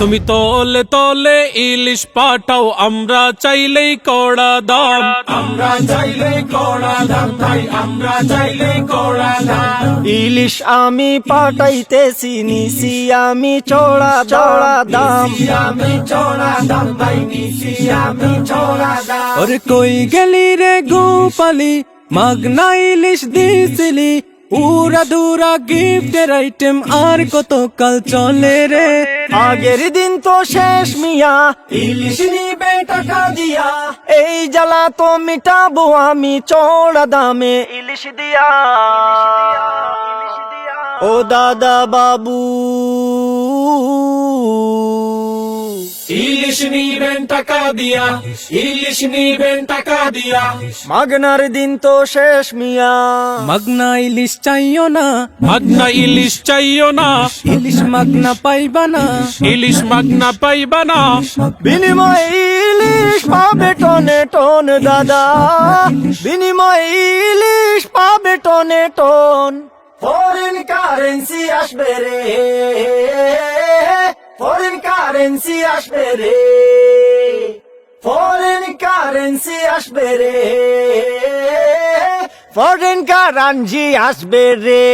তুমি তলে তলে ইলিশ পাঠাও, আমরা চাইলেই কড়া দাম। আমরা চাইলেই কড়া দাম ভাই, আমরা চাইলেই কড়া দাম। ইলিশ আমি পাঠাইতেছি, নিছি আমি চড়া চড়া দাম। আমি চড়া দাম ভাই, নিছি আমি চড়া দাম। ওরে কই গেলি রে গোপালি, মাগনা ইলিশ দিছিলি, উড়া দুরা গিফটের আইটেম আর কত কাল চলে রে। আগের দিন তো শেষ মিয়া, ইলিশ নিবে টাকা দিয়া, এই জ্বালা তো মিটাবো আমি চড়া দামে ইলিশ দিয়া। ও দাদা বাবু, ইলিশ নিবেন টাকা দিয়া, ইলিশ নিবেন টাকা দিয়া। মাগনার দিন তো শেষ মিয়া, মাগনা ইলিশ চাইও না, মাগনা ইলিশ চাইও না, ইলিশ মাগনা পাইবা না, ইলিশ মাগনা পাইবা না। বিনিময় ইলিশ পাবে টনে টন দাদা, বিনিময় ইলিশ পাবে টনে টন। ফরেন কারেন্সি আসবে রে, ফরেন কারেন্সি আসবে রে, ফরেন কারেন্সি আসবে রে, ফরেন কারেন্সি আসবে রে।